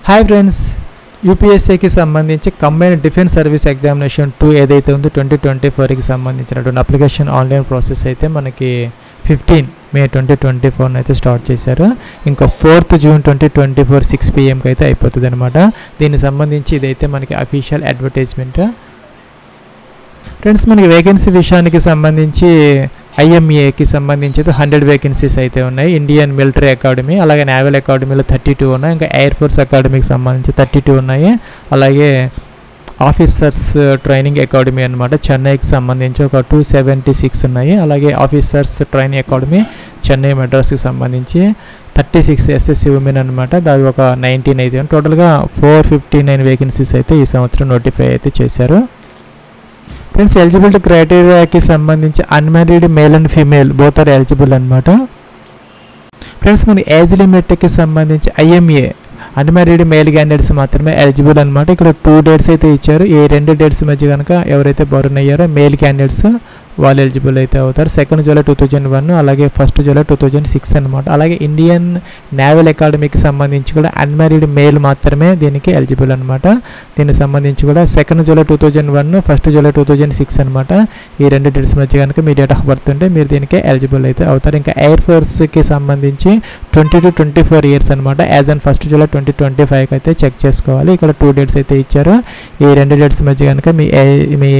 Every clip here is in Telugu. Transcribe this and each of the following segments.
హాయ్ ఫ్రెండ్స్, యూపీఎస్సీకి సంబంధించి కంబైన్డ్ డిఫెన్స్ సర్వీస్ ఎగ్జామినేషన్ 2 ఏదైతే ఉందో 2024కి సంబంధించినటువంటి అప్లికేషన్ ఆన్లైన్ ప్రాసెస్ అయితే మనకి 15 మే 2024 అయితే స్టార్ట్ చేశారు. ఇంకా 4th జూన్ 2024 6 PM అయితే అయిపోతుంది అనమాట. దీనికి సంబంధించి ఇదైతే మనకి అఫీషియల్ అడ్వర్టైజ్మెంట్. ఫ్రెండ్స్, మనకి వేకెన్సీ విషయానికి సంబంధించి ఐఎంఏకి సంబంధించి 100 వేకెన్సీస్ అయితే ఉన్నాయి. ఇండియన్ మిలిటరీ అకాడమీ, అలాగే నేవల్ అకాడమీలో 32 ఉన్నాయి. ఇంకా ఎయిర్ ఫోర్స్ అకాడమీకి సంబంధించి 32 ఉన్నాయి. అలాగే ఆఫీసర్స్ ట్రైనింగ్ అకాడమీ అనమాట చెన్నైకి సంబంధించి ఒక 276 ఉన్నాయి. అలాగే ఆఫీసర్స్ ట్రైనింగ్ అకాడమీ చెన్నై మెడ్రాస్కి సంబంధించి 36 ఎస్ఎస్సి ఉమెన్ అనమాట. దాని ఒక 19 అయితే టోటల్గా 459 వేకెన్సీస్ అయితే ఈ సంవత్సరం నోటిఫై అయితే చేశారు. ఫ్రెండ్స్, ఎలిజిబిలిటీ క్రైటీరియాకి సంబంధించి unmarried male and female both are eligible అనమాట. ఫ్రెండ్స్, మన ఏజ్ లిమిట్కి సంబంధించి ఐఎంఏ అన్మ్యారీడ్ మేల్ క్యాండిడేట్స్ మాత్రమే ఎలిజిబుల్ అనమాట. ఇక్కడ 2 డేట్స్ అయితే ఇచ్చారు. ఈ 2 డేట్స్ మధ్య కనుక ఎవరైతే బర్న్ అయ్యారో మేల్ క్యాండిడేట్స్ వాళ్ళు ఎలిజిబుల్ అయితే అవుతారు. 2 జూలై 2001 అలాగే 1 జూలై 2006 అనమాట. అలాగే ఇండియన్ నేవల్ అకాడమీకి సంబంధించి కూడా అన్మ్యారీడ్ మేల్ మాత్రమే దీనికి ఎలిజిబుల్ అనమాట. దీనికి సంబంధించి కూడా 2 జూలై 2001 1 జూలై 2006 అనమాట. ఈ 2 డేట్స్ మధ్య కనుక మీ డేట్ ఆఫ్ బర్త్ ఉంటే మీరు దీనికి ఎలిజిబుల్ అయితే అవుతారు. ఇంకా ఎయిర్ ఫోర్స్కి సంబంధించి 20 to 24 ఇయర్స్ అనమాట. యాజ్ అండ్ 1 జూలై 2025 అయితే చెక్ చేసుకోవాలి. ఇక్కడ 2 డేట్స్ అయితే ఇచ్చారు. ఈ 2 డేట్స్ మధ్య కనుక మీ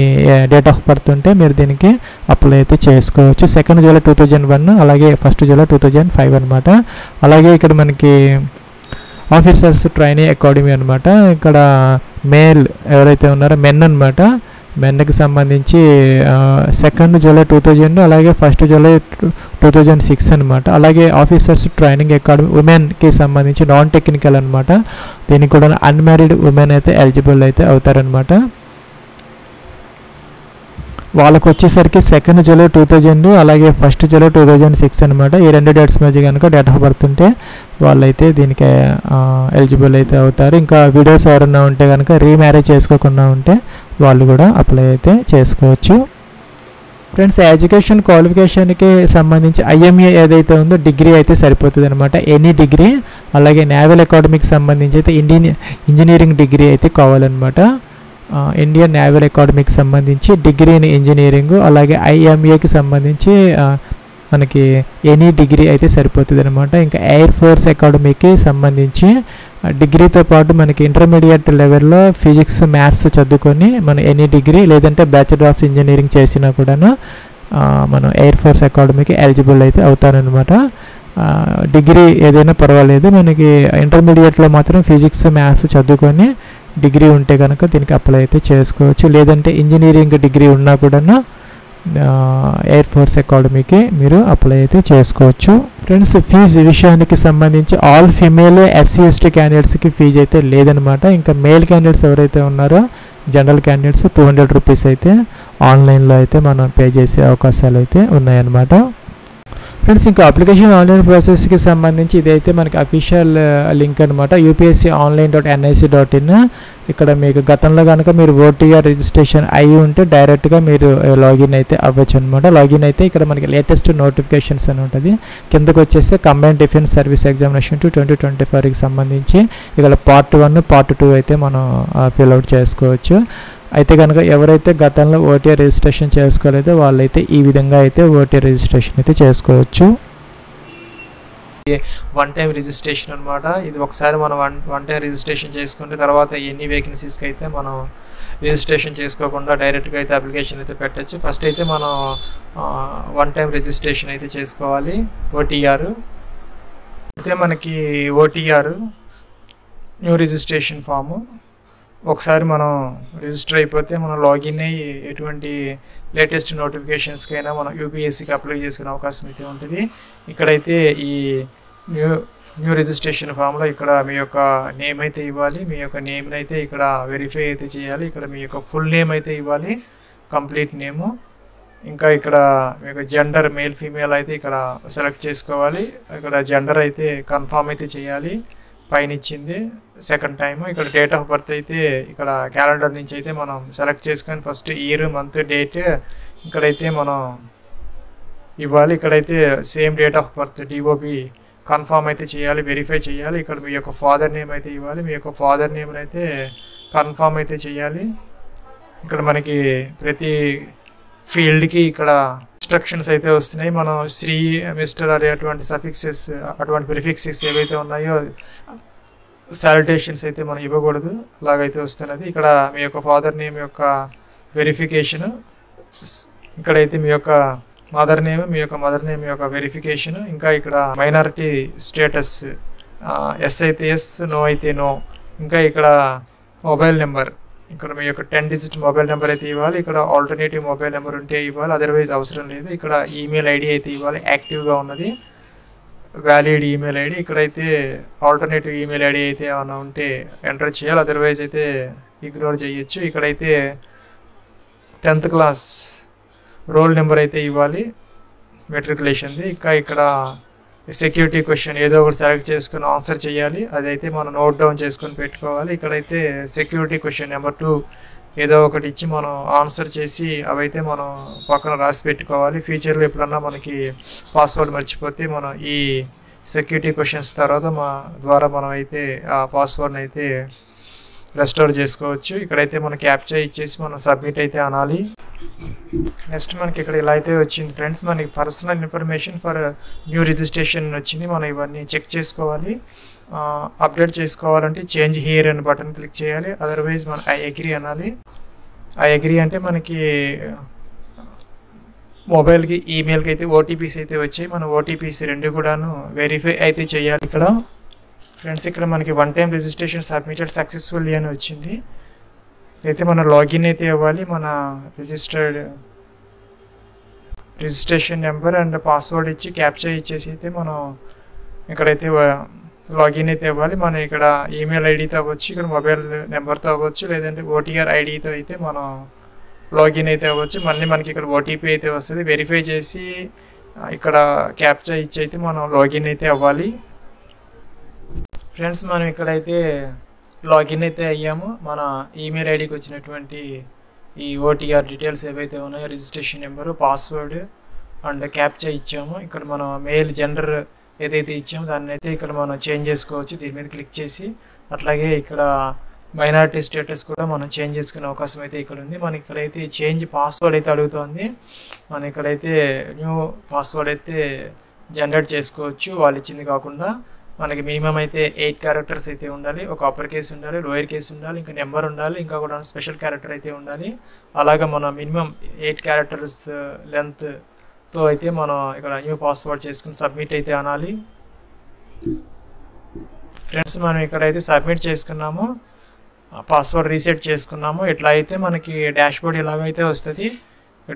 డేట్ ఆఫ్ బర్త్ ఉంటే మీరు దీనికి అప్లై అయితే చేసుకోవచ్చు. 2 జూలై 2001 అలాగే 1 జూలై 2005 అనమాట. అలాగే ఇక్కడ మనకి ఆఫీసర్స్ ట్రైనింగ్ అకాడమీ అనమాట. ఇక్కడ మేల్ ఎవరైతే ఉన్నారో మెన్ అనమాట. మెన్కి సంబంధించి 2 జూలై 2000 అలాగే 1 జూలై 2006 అనమాట. అలాగే ఆఫీసర్స్ ట్రైనింగ్ అకాడమీ ఉమెన్కి సంబంధించి నాన్ టెక్నికల్ అనమాట. దీనికి కూడా అన్మ్యారీడ్ ఉమెన్ అయితే ఎలిజిబుల్ అయితే అవుతారనమాట. వాళ్ళకు వచ్చేసరికి 2 జూలై 2000 అలాగే 1 జూలై 2006 అనమాట. ఈ 2 డేట్స్ మధ్య కనుక డేట్ ఆఫ్ బర్త్ ఉంటే వాళ్ళైతే దీనికి ఎలిజిబుల్ అయితే అవుతారు. ఇంకా వీడియోస్ ఎవరన్నా ఉంటే కనుక రీమ్యారేజ్ చేసుకోకుండా ఉంటే వాళ్ళు కూడా అప్లై అయితే చేసుకోవచ్చు. ఫ్రెండ్స్, ఎడ్యుకేషన్ క్వాలిఫికేషన్కి సంబంధించి ఐఎంఏ ఏదైతే ఉందో డిగ్రీ అయితే సరిపోతుంది అనమాట. Any degree. అలాగే నేవల్ అకాడమీకి సంబంధించి అయితే ఇంజనీరింగ్ డిగ్రీ అయితే కావాలన్నమాట. ఇండియన్ నేవల్ అకాడమీకి సంబంధించి డిగ్రీ ఇన్ ఇంజనీరింగ్, అలాగే ఐఎంఏకి సంబంధించి మనకి ఎనీ డిగ్రీ అయితే సరిపోతుంది అనమాట. ఇంకా ఎయిర్ ఫోర్స్ అకాడమీకి సంబంధించి డిగ్రీతో పాటు మనకి ఇంటర్మీడియట్ లెవెల్లో ఫిజిక్స్ మ్యాథ్స్ చదువుకొని మనం ఎనీ డిగ్రీ లేదంటే బ్యాచిలర్ ఆఫ్ ఇంజనీరింగ్ చేసినా కూడాను మనం ఎయిర్ ఫోర్స్ అకాడమీకి ఎలిజిబుల్ అయితే అవుతారనమాట. డిగ్రీ ఏదైనా పర్వాలేదు, మనకి ఇంటర్మీడియట్లో మాత్రం ఫిజిక్స్ మ్యాథ్స్ చదువుకొని డిగ్రీ ఉంటే కనుక దీనికి అప్లై అయితే చేసుకోవచ్చు. లేదంటే ఇంజనీరింగ్ డిగ్రీ ఉన్నా కూడా ఎయిర్ ఫోర్స్ అకాడమీకి మీరు అప్లై అయితే చేసుకోవచ్చు. ఫ్రెండ్స్, ఫీజు విషయానికి సంబంధించి ఆల్ ఫీమేల్ ఎస్సీ ఎస్టీ క్యాండిడేట్స్కి ఫీజు అయితే లేదనమాట. ఇంకా మేల్ క్యాండిడేట్స్ ఎవరైతే ఉన్నారో జనరల్ క్యాండిడేట్స్ 200 రూపీస్ అయితే ఆన్లైన్లో అయితే మనం పే చేసే అవకాశాలు అయితే ఉన్నాయన్నమాట. ఫ్రెండ్స్, ఇంకా అప్లికేషన్ ఆన్లైన్ ప్రాసెస్కి సంబంధించి ఇదైతే మనకి అఫీషియల్ లింక్ అనమాట. upsconline.nic.in. ఇక్కడ మీకు గతంలో కనుక మీరు ఓటీఆర్ రిజిస్ట్రేషన్ అయి ఉంటే డైరెక్ట్గా మీరు లాగిన్ అయితే అవ్వచ్చు అనమాట. లాగిన్ అయితే ఇక్కడ మనకి లేటెస్ట్ నోటిఫికేషన్స్ అని ఉంటుంది. కిందకు వచ్చేస్తే కంబైన్డ్ డిఫెన్స్ సర్వీస్ ఎగ్జామినేషన్ 2024కి సంబంధించి ఇక్కడ పార్ట్ 1 పార్ట్ 2 అయితే మనం ఫిల్అవుట్ చేసుకోవచ్చు. అయితే కనుక ఎవరైతే గతంలో ఓటీఆర్ రిజిస్ట్రేషన్ చేసుకోలేదో వాళ్ళైతే ఈ విధంగా అయితే ఓటీఆర్ రిజిస్ట్రేషన్ అయితే చేసుకోవచ్చు. 1 టైం రిజిస్ట్రేషన్ అనమాట. ఇది ఒకసారి మనం వన్ టైం రిజిస్ట్రేషన్ చేసుకుంటే తర్వాత ఎన్ని వేకెన్సీస్కి అయితే మనం రిజిస్ట్రేషన్ చేసుకోకుండా డైరెక్ట్గా అయితే అప్లికేషన్ అయితే పెట్టచ్చు. ఫస్ట్ అయితే మనం 1 టైం రిజిస్ట్రేషన్ అయితే చేసుకోవాలి. ఓటీఆర్ అయితే మనకి ఓటీఆర్ న్యూ రిజిస్ట్రేషన్ ఫాము ఒకసారి మనం రిజిస్టర్ అయిపోతే మనం లాగిన్ అయ్యి ఎటువంటి లేటెస్ట్ నోటిఫికేషన్స్కైనా మనం యూపీఎస్సీకి అప్లై చేసుకునే అవకాశం అయితే ఉంటుంది. ఇక్కడైతే ఈ న్యూ రిజిస్ట్రేషన్ ఫామ్లో ఇక్కడ మీ యొక్క నేమ్ అయితే ఇవ్వాలి. మీ యొక్క నేమ్ని అయితే ఇక్కడ వెరిఫై అయితే చేయాలి. ఇక్కడ మీ యొక్క ఫుల్ నేమ్ అయితే ఇవ్వాలి, కంప్లీట్ నేము. ఇంకా ఇక్కడ మీ యొక్క జెండర్ మేల్ ఫీమేల్ అయితే ఇక్కడ సెలెక్ట్ చేసుకోవాలి. ఇక్కడ జెండర్ అయితే కన్ఫామ్ అయితే చేయాలి. పైన ఇచ్చింది 2nd టైం. ఇక్కడ డేట్ ఆఫ్ బర్త్ అయితే ఇక్కడ క్యాలెండర్ నుంచి అయితే మనం సెలెక్ట్ చేసుకొని ఫస్ట్ ఇయర్ మంత్ డేట్ ఇక్కడైతే మనం ఇవ్వాలి. ఇక్కడైతే same date of birth DOB confirm అయితే చేయాలి, వెరిఫై చేయాలి. ఇక్కడ మీ యొక్క ఫాదర్ నేమ్ అయితే ఇవ్వాలి, మీ యొక్క ఫాదర్ నేమ్ని అయితే కన్ఫర్మ్ అయితే చేయాలి. ఇక్కడ మనకి ప్రతి ఫీల్డ్కి ఇక్కడ ఇన్స్ట్రక్షన్స్ అయితే వస్తున్నాయి. మనం శ్రీ, మిస్టర్ అనే అటువంటి సఫిక్సెస్, అటువంటి ప్రిఫిక్సెస్ ఏవైతే ఉన్నాయో సాలిటేషన్స్ అయితే మనం ఇవ్వకూడదు, అలాగైతే వస్తున్నది. ఇక్కడ మీ యొక్క ఫాదర్ నేమ్ యొక్క వెరిఫికేషన్, ఇక్కడైతే మీ యొక్క మదర్ నేమ్, మీ యొక్క మదర్ నేమ్ యొక్క వెరిఫికేషన్, ఇంకా ఇక్కడ మైనారిటీ స్టేటస్ ఎస్ అయితే ఎస్, నో అయితే నో, ఇంకా ఇక్కడ మొబైల్ నెంబర్, ఇక్కడ మీ యొక్క 10 డిజిట్ మొబైల్ నెంబర్ అయితే ఇవ్వాలి. ఇక్కడ ఆల్టర్నేటివ్ మొబైల్ నెంబర్ ఉంటే ఇవ్వాలి, అదర్వైజ్ అవసరం లేదు. ఇక్కడ ఈమెయిల్ ఐడి అయితే ఇవ్వాలి, యాక్టివ్గా ఉన్నది, వ్యాలిడ్ ఈమెయిల్ ఐడి. ఇక్కడైతే ఆల్టర్నేటివ్ ఈమెయిల్ ఐడి అయితే ఏమైనా ఉంటే ఎంటర్ చేయాలి, అదర్వైజ్ అయితే ఇగ్నోర్ చేయొచ్చు. ఇక్కడైతే 10th క్లాస్ రోల్ నెంబర్ అయితే ఇవ్వాలి, మెట్రికులేషన్ది. ఇంకా ఇక్కడ సెక్యూరిటీ క్వశ్చన్ ఏదో ఒకటి సెలెక్ట్ చేసుకుని ఆన్సర్ చేయాలి, అదైతే మనం నోట్ డౌన్ చేసుకొని పెట్టుకోవాలి. ఇక్కడైతే సెక్యూరిటీ క్వశ్చన్ నెంబర్ 2 ఏదో ఒకటి ఇచ్చి మనం ఆన్సర్ చేసి అవైతే మనం పక్కన రాసి పెట్టుకోవాలి. ఫ్యూచర్లో ఎప్పుడన్నా మనకి పాస్వర్డ్ మర్చిపోతే మనం ఈ సెక్యూరిటీ క్వశ్చన్స్ తర్వాత ద్వారా మనం అయితే ఆ పాస్వర్డ్ని అయితే రెస్టోర్ చేసుకోవచ్చు. ఇక్కడైతే మనం క్యాప్చా ఇచ్చేసి మనం సబ్మిట్ అయితే అనాలి. నెక్స్ట్ మనకి ఇక్కడ ఇలా అయితే వచ్చింది ఫ్రెండ్స్, మనకి personal information for new registration వచ్చింది. మనం ఇవన్నీ చెక్ చేసుకోవాలి. అప్డేట్ చేసుకోవాలంటే చేంజ్ హియర్ అని బటన్ క్లిక్ చేయాలి, అదర్వైజ్ మనం ఐ అగ్రీ అనాలి. ఐ అగ్రీ అంటే మనకి మొబైల్కి, ఈమెయిల్కి అయితే ఓటీపీస్ అయితే వచ్చాయి. మనం ఓటీపీస్ రెండు కూడాను వెరిఫై అయితే చేయాలి. ఇక్కడ ఫ్రెండ్స్ ఇక్కడ మనకి 1 టైం రిజిస్ట్రేషన్ సబ్మిటెడ్ సక్సెస్ఫుల్లీ అని వచ్చింది. అయితే మన లాగిన్ అయితే ఇవ్వాలి, మన రిజిస్ట్రేషన్ నెంబర్ అండ్ పాస్వర్డ్ ఇచ్చి క్యాప్చా ఇచ్చేసి అయితే మనం ఇక్కడైతే లాగిన్ అయితే ఇవ్వాలి. మనం ఇక్కడ ఈమెయిల్ ఐడితో అవ్వచ్చు, ఇక్కడ మొబైల్ నెంబర్తో అవ్వచ్చు, లేదంటే ఓటీఆర్ ఐడితో అయితే మనం లాగిన్ అయితే అవ్వచ్చు. మళ్ళీ మనకి ఇక్కడ ఓటీపీ అయితే వస్తుంది, వెరిఫై చేసి ఇక్కడ క్యాప్చా ఇచ్చి అయితే మనం లాగిన్ అయితే అవ్వాలి. ఫ్రెండ్స్ మనం ఇక్కడైతే లాగిన్ అయితే అయ్యాము. మన ఈమెయిల్ ఐడికి వచ్చినటువంటి ఈ ఓటీఆర్ డీటెయిల్స్ ఏవైతే ఉన్నాయో, registration number, password and captcha ఇచ్చాము. ఇక్కడ మనం మెయిల్ జెండర్ ఏదైతే ఇచ్చామో దాన్ని అయితే ఇక్కడ మనం చేంజ్ చేసుకోవచ్చు, దీని మీద క్లిక్ చేసి. అట్లాగే ఇక్కడ మైనారిటీ స్టేటస్ కూడా మనం చేంజ్ చేసుకునే అవకాశం అయితే ఇక్కడ ఉంది. మనకి ఇక్కడైతే చేంజ్ పాస్వర్డ్ అయితే అడుగుతుంది. మనం ఇక్కడైతే న్యూ పాస్వర్డ్ అయితే జనరేట్ చేసుకోవచ్చు, వాళ్ళు ఇచ్చింది కాకుండా. మనకి మినిమం అయితే 8 క్యారెక్టర్స్ అయితే ఉండాలి, ఒక అప్పర్ కేస్ ఉండాలి, లోయర్ కేస్ ఉండాలి, ఇంకా నెంబర్ ఉండాలి, ఇంకా కూడా స్పెషల్ క్యారెక్టర్ అయితే ఉండాలి. అలాగే మనం మినిమం 8 క్యారెక్టర్స్ లెంత్తో అయితే మనం ఇక్కడ న్యూ పాస్వర్డ్ చేసుకుని సబ్మిట్ అయితే అనాలి. ఫ్రెండ్స్ మనం ఇక్కడైతే సబ్మిట్ చేసుకున్నాము, పాస్వర్డ్ రీసెట్ చేసుకున్నాము. ఇట్లా అయితే మనకి డాష్ బోర్డ్ ఇలాగైతే వస్తుంది.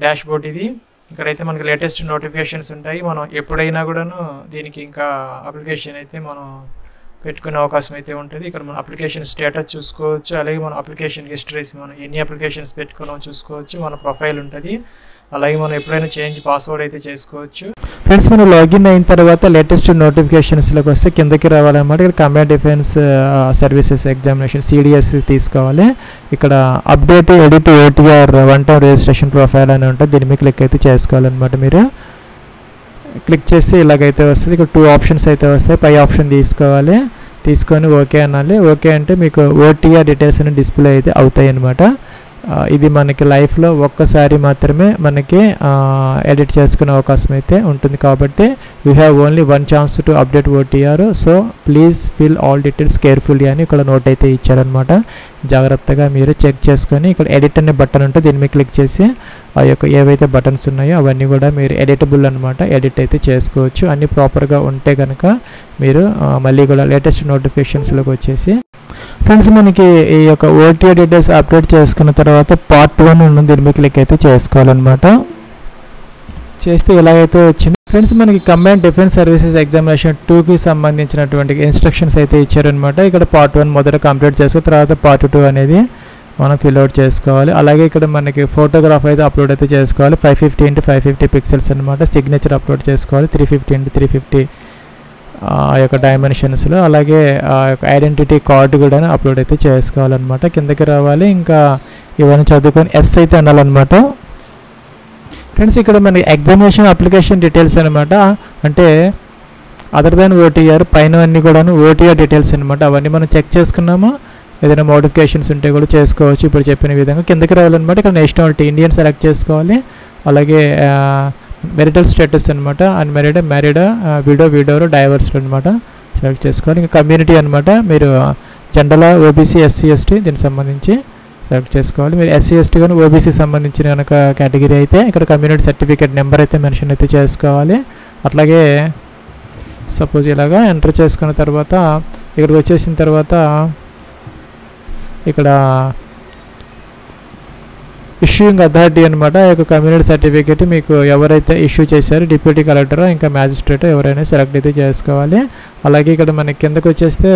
డాష్ బోర్డ్ ఇది. ఇక్కడైతే మనకి లేటెస్ట్ నోటిఫికేషన్స్ ఉంటాయి. మనం ఎప్పుడైనా కూడాను దీనికి ఇంకా అప్లికేషన్ అయితే మనం పెట్టుకునే అవకాశం అయితే ఉంటుంది. ఇక్కడ మన అప్లికేషన్ స్టేటస్ చూసుకోవచ్చు, అలాగే మన అప్లికేషన్ హిస్టరీస్, మనం ఎన్ని అప్లికేషన్స్ పెట్టుకున్నాం చూసుకోవచ్చు, మన ప్రొఫైల్ ఉంటుంది. అలాగే మనం ఎప్పుడైనా చేంజ్ పాస్వర్డ్ అయితే చేసుకోవచ్చు. ఫ్రెండ్స్ మనం లాగిన్ అయిన తర్వాత లేటెస్ట్ నోటిఫికేషన్స్లోకి వస్తే కిందకి రావాలన్నమాట. ఇక్కడ combine defence services examination CDS తీసుకోవాలి. ఇక్కడ update edit OTR 1 time registration profile అని ఉంటుంది, దీని మీద క్లిక్ అయితే చేసుకోవాలన్నమాట. మీరు క్లిక్ చేసి ఇలాగైతే వస్తుంది. ఇక్కడ 2 ఆప్షన్స్ అయితే వస్తాయి, పై ఆప్షన్ తీసుకోవాలి, తీసుకొని ఓకే అనాలి. ఓకే అంటే మీకు ఓటీఆర్ డీటెయిల్స్ అని డిస్ప్లే అయితే అవుతాయి అన్నమాట. ఇది మనకి లైఫ్లో ఒక్కసారి మాత్రమే మనకి ఎడిట్ చేసుకునే అవకాశం అయితే ఉంటుంది. కాబట్టి you have only 1 chance to update OTR, so please fill all details carefully అని ఇక్కడ నోట్ అయితే ఇచ్చారనమాట. జాగ్రత్తగా మీరు చెక్ చేసుకొని ఇక్కడ ఎడిట్ అనే బటన్ ఉంటుంది, దీని మీద క్లిక్ చేసి ఆ యొక్క ఏవైతే బటన్స్ ఉన్నాయో అవన్నీ కూడా మీరు ఎడిటబుల్ అనమాట, ఎడిట్ అయితే చేసుకోవచ్చు. అన్నీ ప్రాపర్గా ఉంటే కనుక మీరు మళ్ళీ కూడా లేటెస్ట్ నోటిఫికేషన్స్లోకి వచ్చేసి. ఫ్రెండ్స్ మనకి ఈ యొక్క ఓటీఆర్ డీటెయిల్స్ అప్డేట్ చేసుకున్న తర్వాత పార్ట్ 1 ఉన్న దీని మీద క్లిక్ అయితే చేసుకోవాలన్నమాట. చేస్తే ఇలాగైతే వచ్చింది. ఫ్రెండ్స్ మనకి కంబైన్డ్ డిఫెన్స్ సర్వీసెస్ ఎగ్జామినేషన్ 2కి సంబంధించినటువంటి ఇన్స్ట్రక్షన్స్ అయితే ఇచ్చారనమాట. ఇక్కడ పార్ట్ 1 మొదట కంప్లీట్ చేసుకున్న తర్వాత పార్ట్ 2 అనేది మనం ఫిల్అవుట్ చేసుకోవాలి. అలాగే ఇక్కడ మనకి ఫోటోగ్రాఫ్ అయితే అప్లోడ్ అయితే చేసుకోవాలి, 550 x 550 పిక్సెల్స్ అనమాట. సిగ్నేచర్ అప్లోడ్ చేసుకోవాలి, 350 x 350 ఆ యొక్క డైమెన్షన్స్లో. అలాగే ఆ యొక్క ఐడెంటిటీ కార్డు కూడా అప్లోడ్ అయితే చేసుకోవాలన్నమాట. కిందకి రావాలి, ఇంకా ఇవన్నీ చదువుకొని ఎస్ అయితే అనాలన్నమాట. ఫ్రెండ్స్ ఇక్కడ మనకి ఎగ్జామినేషన్ అప్లికేషన్ డీటెయిల్స్ అనమాట. అంటే అదర్ దాన్ ఓటీఆర్ పైన అన్నీ కూడాను ఓటీఆర్ డీటెయిల్స్ అనమాట. అవన్నీ మనం చెక్ చేసుకున్నాము. ఏదైనా మోడిఫికేషన్స్ ఉంటే కూడా చేసుకోవచ్చు ఇప్పుడు చెప్పిన విధంగా. కిందకి రావాలన్నమాట. ఇక్కడ నేషనాలిటీ ఇండియన్ సెలెక్ట్ చేసుకోవాలి. అలాగే మెరిటల్ స్టేటస్ అనమాట, అన్మ్యారీడ్, మ్యారీడ్, విడోవర్, డైవర్స్డ్ అనమాట సెలెక్ట్ చేసుకోవాలి. ఇంకా కమ్యూనిటీ అనమాట, మీరు జనరల్, ఓబీసీ, ఎస్సీ, ఎస్టీ దీనికి సంబంధించి సెలెక్ట్ చేసుకోవాలి. మీరు ఎస్సీ, ఎస్టీ కానీ ఓబీసీ సంబంధించిన కనుక కేటగిరీ అయితే ఇక్కడ కమ్యూనిటీ సర్టిఫికేట్ నెంబర్ అయితే మెన్షన్ అయితే చేసుకోవాలి. అట్లాగే సపోజ్ ఇలాగా ఎంటర్ చేసుకున్న తర్వాత ఇక్కడికి వచ్చేసిన తర్వాత ఇక్కడ ఇష్యూయింగ్ అథారిటీ అనమాట. ఈ యొక్క కమ్యూనిటీ సర్టిఫికేట్ మీకు ఎవరైతే ఇష్యూ చేశారో డిప్యూటీ కలెక్టర్ ఇంకా మ్యాజిస్ట్రేట్ ఎవరైనా సెలెక్ట్ అయితే చేసుకోవాలి. అలాగే ఇక్కడ మనకి కిందకు వచ్చేస్తే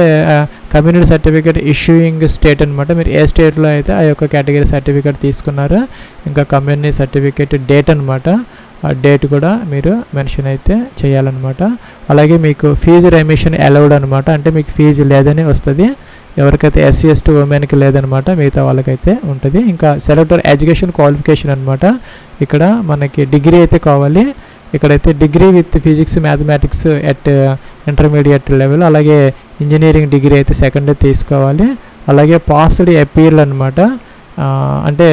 కమ్యూనిటీ సర్టిఫికేట్ ఇష్యూయింగ్ స్టేట్ అనమాట. మీరు ఏ స్టేట్లో అయితే ఆ యొక్క కేటగిరీ సర్టిఫికేట్ తీసుకున్నారో ఇంకా కమ్యూనిటీ సర్టిఫికేట్ డేట్ అనమాట, ఆ డేట్ కూడా మీరు మెన్షన్ అయితే చేయాలన్నమాట. అలాగే మీకు ఫీజు రెమిషన్ అలౌడ్ అనమాట, అంటే మీకు ఫీజు లేదని వస్తుంది. ఎవరికైతే ఎస్సీ, ఎస్టీ, ఉమెన్కి లేదనమాట, మిగతా వాళ్ళకైతే ఉంటుంది. ఇంకా సెలెక్టర్ ఎడ్యుకేషన్ క్వాలిఫికేషన్ అనమాట. ఇక్కడ మనకి డిగ్రీ అయితే కావాలి. ఇక్కడైతే degree with physics, mathematics at intermediate level, అలాగే ఇంజనీరింగ్ డిగ్రీ అయితే సెకండ్ తీసుకోవాలి. అలాగే పాస్డ్ అపీల్ అనమాట, అంటే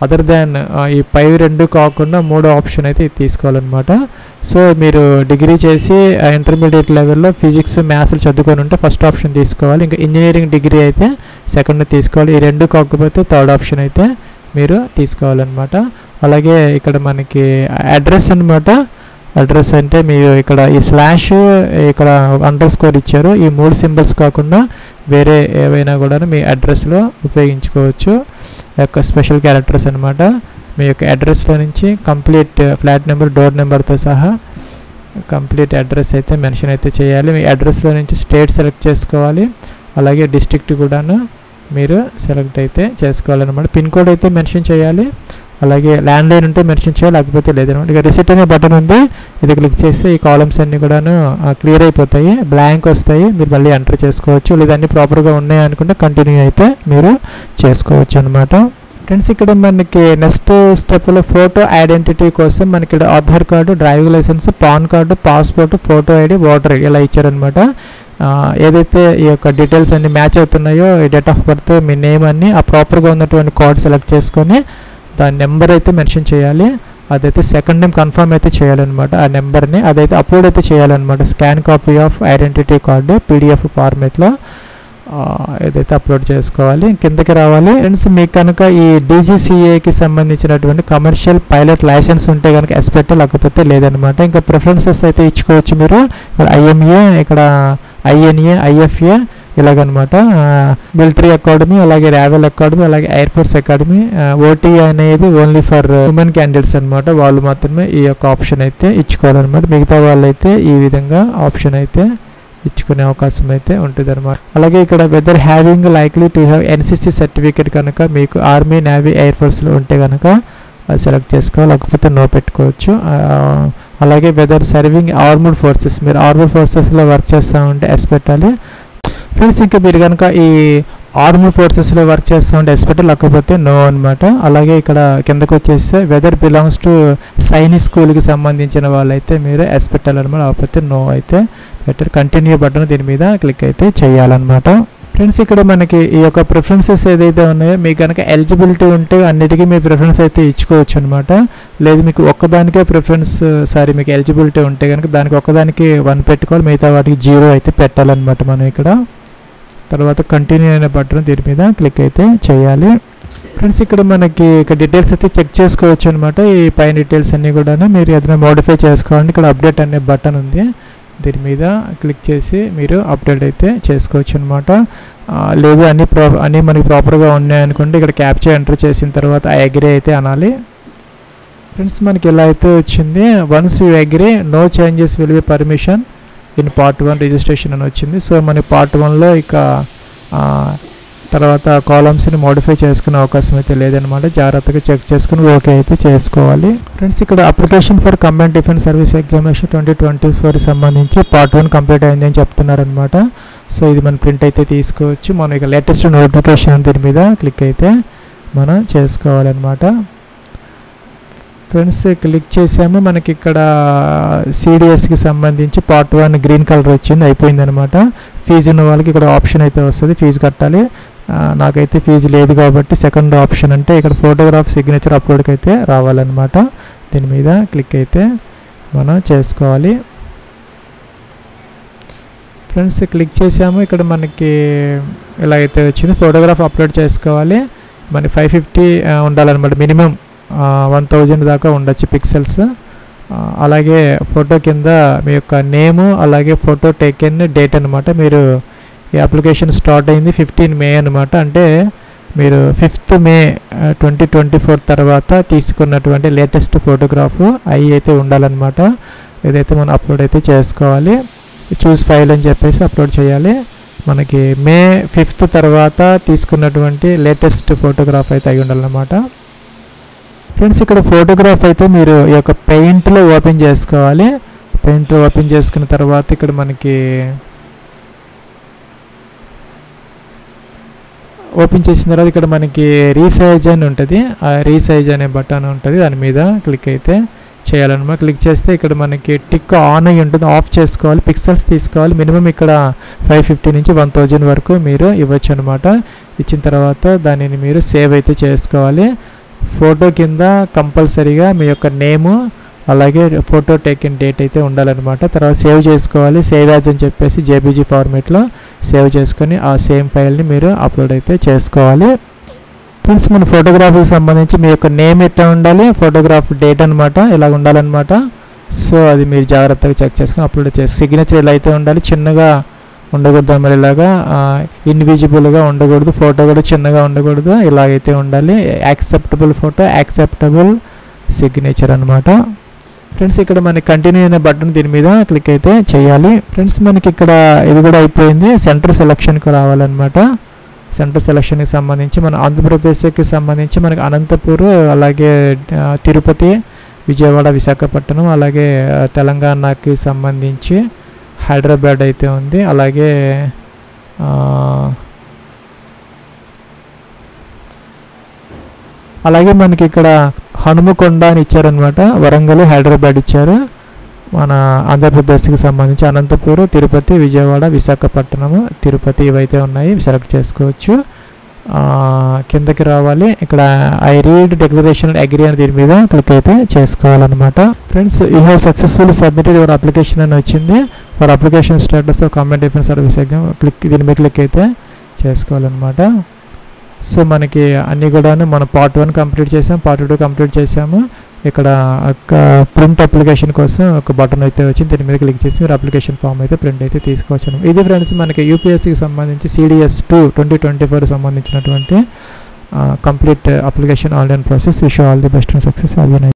అదర్ దాన్ ఈ పై రెండు కాకుండా మూడో ఆప్షన్ అయితే ఇది తీసుకోవాలన్నమాట. సో మీరు డిగ్రీ చేసి ఇంటర్మీడియట్ లెవెల్లో ఫిజిక్స్, మ్యాథ్స్ చదువుకొని ఉంటే ఫస్ట్ ఆప్షన్ తీసుకోవాలి. ఇంకా ఇంజనీరింగ్ డిగ్రీ అయితే సెకండ్ తీసుకోవాలి. ఈ రెండు కాకపోతే థర్డ్ ఆప్షన్ అయితే మీరు తీసుకోవాలన్నమాట. అలాగే ఇక్కడ మనకి అడ్రస్ అనమాట. అడ్రస్ అంటే మీరు ఇక్కడ ఈ స్లాష్, ఇక్కడ అండర్ స్కోర్ ఇచ్చారు. ఈ 3 సింబల్స్ కాకుండా వేరే ఏవైనా కూడా మీ అడ్రస్లో ఉపయోగించుకోవచ్చు. యొక్క స్పెషల్ క్యారెక్టర్స్ అనమాట. మీ యొక్క అడ్రస్లో నుంచి కంప్లీట్ ఫ్లాట్ నెంబర్, డోర్ నెంబర్తో సహా కంప్లీట్ అడ్రస్ అయితే మెన్షన్ అయితే చేయాలి. మీ అడ్రస్లో నుంచి స్టేట్ సెలెక్ట్ చేసుకోవాలి. అలాగే డిస్ట్రిక్ట్ కూడాను మీరు సెలెక్ట్ అయితే చేసుకోవాలన్నమాట. పిన్ కోడ్ అయితే మెన్షన్ చేయాలి. అలాగే ల్యాండ్లైన్ ఉంటే మెన్షన్ చేయాలి, లేకపోతే లేదనమాట. ఇక రిసిట్ అనే బటన్ ఉంది, ఇది క్లిక్ చేస్తే ఈ కాలమ్స్ అన్నీ కూడాను క్లియర్ అయిపోతాయి, బ్లాంక్ వస్తాయి. మీరు మళ్ళీ ఎంటర్ చేసుకోవచ్చు. లేదా అన్నీ ప్రాపర్గా ఉన్నాయి అనుకుంటే కంటిన్యూ అయితే మీరు చేసుకోవచ్చు అనమాట. ఫ్రెండ్స్ ఇక్కడ మనకి నెక్స్ట్ స్టెప్లో ఫోటో ఐడెంటిటీ కోసం మనకి ఇక్కడ Aadhaar card, driving licence, PAN card, passport, photo ID, voter ID ఇలా ఇచ్చారనమాట. ఏదైతే ఈ యొక్క డీటెయిల్స్ అన్ని మ్యాచ్ అవుతున్నాయో, ఈ date of birth, me name అన్నీ ఆ ప్రాపర్గా ఉన్నటువంటి కార్డ్ సెలెక్ట్ చేసుకొని దాని నెంబర్ అయితే మెన్షన్ చేయాలి. అదైతే సెకండ్ టైం కన్ఫర్మ్ అయితే చేయాలన్నమాట. ఆ నెంబర్ని అదైతే అప్లోడ్ అయితే చేయాలన్నమాట. Scan copy of identity card PDF ఫార్మేట్లో ఏదైతే అప్లోడ్ చేసుకోవాలి. కిందకి రావాలి. ఫ్రెండ్స్ మీకు కనుక ఈ డీజీసీఏకి సంబంధించినటువంటి కమర్షియల్ పైలట్ లైసెన్స్ ఉంటే కనుక ఎస్ పెట్టే, లేకపోతే లేదనమాట. ఇంకా ప్రిఫరెన్సెస్ అయితే ఇచ్చుకోవచ్చు మీరు. ఇక్కడ ఐఎంఏ, ఇక్కడ ఐఎన్ఏ, ఐఎఫ్ఏ ఇలాగనమాట. మిలిటరీ అకాడమీ, అలాగే రావెల్ అకాడమీ, అలాగే ఎయిర్ ఫోర్స్ అకాడమీ. ఓటీ అనేది ఓన్లీ ఫర్ ఉమెన్ క్యాండిడేట్స్ అనమాట. వాళ్ళు మాత్రమే ఈ యొక్క ఆప్షన్ అయితే ఇచ్చుకోవాలన్నమాట. మిగతా వాళ్ళైతే ఈ విధంగా ఆప్షన్ అయితే ఇచ్చుకునే అవకాశం అయితే ఉంటుంది అనమాట. అలాగే ఇక్కడ whether having likely to have NCC certificate కనుక మీకు ఆర్మీ, నేవీ, ఎయిర్ ఫోర్స్లో ఉంటే కనుక అది సెలెక్ట్ చేసుకోవాలి, లేకపోతే నో పెట్టుకోవచ్చు. అలాగే వెదర్ సర్వింగ్ ఆర్మడ్ ఫోర్సెస్, మీరు ఆర్మడ్ ఫోర్సెస్లో వర్క్ చేస్తూ ఉంటే ఎస్ పెట్టాలి. ఫ్రెండ్స్ ఇంకా మీరు కనుక ఈ ఆర్మీ ఫోర్సెస్లో వర్క్ చేస్తూ ఉంటే ఎస్ పెట్టాలి, లేకపోతే నో అనమాట. అలాగే ఇక్కడ కిందకు వచ్చేస్తే వెదర్ బిలాంగ్స్ టు సైనిక్ స్కూల్కి సంబంధించిన వాళ్ళైతే మీరు ఎస్ పెట్టాలన్నమాట, లేకపోతే నో అయితే పెట్టారు. కంటిన్యూ బటన్ దీని మీద క్లిక్ అయితే చేయాలన్నమాట. ఫ్రెండ్స్ ఇక్కడ మనకి ఈ యొక్క ప్రిఫరెన్సెస్ ఏదైతే ఉన్నాయో మీకు కనుక ఎలిజిబిలిటీ ఉంటే అన్నిటికీ మీ ప్రిఫరెన్స్ అయితే ఇచ్చుకోవచ్చు అనమాట. లేదు మీకు ఒక్కదానికే ప్రిఫరెన్స్, మీకు ఎలిజిబిలిటీ ఉంటే కనుక దానికి ఒక్కదానికి 1 పెట్టుకోవాలి, మిగతా వాటికి 0 అయితే పెట్టాలన్నమాట మనం ఇక్కడ. తర్వాత కంటిన్యూ అనే బటన్ దీని మీద క్లిక్ అయితే చేయాలి. ఫ్రెండ్స్ ఇక్కడ మనకి డీటెయిల్స్ అయితే చెక్ చేసుకోవచ్చు అనమాట. ఈ పైన డీటెయిల్స్ అన్నీ కూడా మీరు ఏదైనా మోడిఫై చేసుకోవాలంటే ఇక్కడ అప్డేట్ అనే బటన్ ఉంది, దీని మీద క్లిక్ చేసి మీరు అప్డేట్ అయితే చేసుకోవచ్చు అనమాట. లేదు అన్నీ మనకి ప్రాపర్గా ఉన్నాయనుకుంటే ఇక్కడ క్యాప్చర్ ఎంటర్ చేసిన తర్వాత ఐ అగ్రీ అయితే అనాలి. ఫ్రెండ్స్ మనకి ఇలా అయితే వచ్చింది. Once you agree no changes will be permission in part 1 registration అని వచ్చింది. సో మన పార్ట్ 1లో ఇక తర్వాత కాలమ్స్ని మోడిఫై చేసుకునే అవకాశం అయితే లేదనమాట. జాగ్రత్తగా చెక్ చేసుకుని ఓకే అయితే చేసుకోవాలి. ఫ్రెండ్స్ ఇక్కడ application for combined defence service examination 2024 సంబంధించి పార్ట్ 1 కంప్లీట్ అయిందని చెప్తున్నారనమాట. సో ఇది మనం ప్రింట్ అయితే తీసుకోవచ్చు. మనం ఇక లేటెస్ట్ నోటిఫికేషన్ దీని మీద క్లిక్ అయితే మనం చేసుకోవాలన్నమాట. ఫ్రెండ్స్ క్లిక్ చేసాము. మనకి ఇక్కడ సిడిఎస్కి సంబంధించి పార్ట్ 1 గ్రీన్ కలర్ వచ్చింది, అయిపోయింది అనమాట. ఫీజు ఉన్న వాళ్ళకి ఇక్కడ ఆప్షన్ అయితే వస్తుంది, ఫీజు కట్టాలి. నాకైతే ఫీజు లేదు కాబట్టి సెకండ్ ఆప్షన్ అంటే ఇక్కడ ఫోటోగ్రాఫ్ సిగ్నేచర్ అప్లోడ్కి అయితే రావాలన్నమాట. దీని మీద క్లిక్ అయితే మనం చేసుకోవాలి. ఫ్రెండ్స్ క్లిక్ చేసాము. ఇక్కడ మనకి ఇలా అయితే వచ్చింది, ఫోటోగ్రాఫ్ అప్లోడ్ చేసుకోవాలి. మనకి 550 ఉండాలన్నమాట, మినిమం 1000 దాకా ఉండొచ్చు పిక్సెల్స్. అలాగే ఫోటో కింద మీ యొక్క నేము, అలాగే ఫోటో టేకెన్ డేట్ అనమాట. మీరు ఈ అప్లికేషన్ స్టార్ట్ అయింది 15 మే అనమాట. అంటే మీరు 5th మే 2024 తర్వాత తీసుకున్నటువంటి లేటెస్ట్ ఫోటోగ్రాఫ్ అవి అయితే ఉండాలన్నమాట. ఇదైతే మనం అప్లోడ్ అయితే చేసుకోవాలి. చూస్ ఫైల్ అని చెప్పేసి అప్లోడ్ చేయాలి. మనకి మే 5th తర్వాత తీసుకున్నటువంటి లేటెస్ట్ ఫోటోగ్రాఫ్ అయితే అయి ఉండాలన్నమాట. ఫ్రెండ్స్ ఇక్కడ ఫోటోగ్రాఫ్ అయితే మీరు ఈ యొక్క పెయింట్లో ఓపెన్ చేసుకోవాలి. పెయింట్లో ఓపెన్ చేసుకున్న తర్వాత ఇక్కడ మనకి ఓపెన్ చేసిన తర్వాత ఇక్కడ మనకి రీసైజ్ అని ఉంటుంది, ఆ రీసైజ్ అనే బటన్ ఉంటుంది, దాని మీద క్లిక్ అయితే చేయాలన్నమాట. క్లిక్ చేస్తే ఇక్కడ మనకి టిక్ ఆన్ అయ్యి ఉంటుంది, ఆఫ్ చేసుకోవాలి. పిక్సెల్స్ తీసుకోవాలి, మినిమం ఇక్కడ 550 నుంచి 1000 వరకు మీరు ఇవ్వచ్చు అనమాట. ఇచ్చిన తర్వాత దానిని మీరు సేవ్ అయితే చేసుకోవాలి. ఫోటో కింద కంపల్సరీగా మీ యొక్క నేము, అలాగే ఫోటో టేకిన్ డేట్ అయితే ఉండాలన్నమాట. తర్వాత సేవ్ చేసుకోవాలి. సేవ్ యాజ్ అని చెప్పేసి జేపీజీ ఫార్మేట్లో సేవ్ చేసుకొని ఆ సేమ్ ఫైల్ని మీరు అప్లోడ్ అయితే చేసుకోవాలి. ఫ్రెండ్స్ మన ఫోటోగ్రాఫీకి సంబంధించి మీ యొక్క నేమ్ ఎట్లా ఉండాలి, ఫోటోగ్రాఫ్ డేట్ అనమాట, ఇలా ఉండాలన్నమాట. సో అది మీరు జాగ్రత్తగా చెక్ చేసుకొని అప్లోడ్ చేసి సిగ్నేచర్ ఇలా అయితే ఉండాలి, చిన్నగా ఉండకూడదు మరి, ఇలాగా ఇన్విజిబుల్గా ఉండకూడదు, ఫోటో కూడా చిన్నగా ఉండకూడదు, ఇలాగైతే ఉండాలి. యాక్సెప్టబుల్ ఫోటో, యాక్సెప్టబుల్ సిగ్నేచర్ అనమాట. ఫ్రెండ్స్ ఇక్కడ మనకి కంటిన్యూ అనే బటన్ దీని మీద క్లిక్ అయితే చేయాలి. ఫ్రెండ్స్ మనకి ఇక్కడ ఇది కూడా అయిపోయింది, సెంటర్ సెలక్షన్కి రావాలన్నమాట. సెంటర్ సెలక్షన్కి సంబంధించి మన ఆంధ్రప్రదేశ్కి సంబంధించి మనకి అనంతపూర్, అలాగే తిరుపతి, విజయవాడ, విశాఖపట్నం, అలాగే తెలంగాణకి సంబంధించి హైదరాబాద్ అయితే ఉంది. అలాగే మనకి ఇక్కడ హనుమకొండ అని ఇచ్చారనమాట, వరంగల్, హైదరాబాద్ ఇచ్చారు. మన ఆంధ్రప్రదేశ్కి సంబంధించి అనంతపూర్, తిరుపతి, విజయవాడ, విశాఖపట్నం, తిరుపతి ఇవైతే ఉన్నాయి, సెలెక్ట్ చేసుకోవచ్చు. కిందకి రావాలి. ఇక్కడ ఐ రీడ్ డిక్లరేషన్ అగ్రీ అని దీని మీద క్లిక్ అయితే చేసుకోవాలన్నమాట. Friends you have successfully submitted your application అని వచ్చింది. For application status of community defence service exam దీని మీద క్లిక్ అయితే చేసుకోవాలన్నమాట. సో మనకి అన్నీ కూడా మనం పార్ట్ 1 కంప్లీట్ చేసాం, పార్ట్ 2 కంప్లీట్ చేసాము. ఇక్కడ ప్రింట్ అప్లికేషన్ కోసం ఒక బటన్ అయితే వచ్చింది, దీని మీద క్లిక్ చేసి మీరు అప్లికేషన్ ఫామ్ అయితే ప్రింట్ అయితే తీసుకోవచ్చు. ఇది ఫ్రెండ్స్ మనకి యూపీఎస్సీకి సంబంధించి CDS2 2024 సంబంధించినటువంటి complete application online process. Wish all the best and success.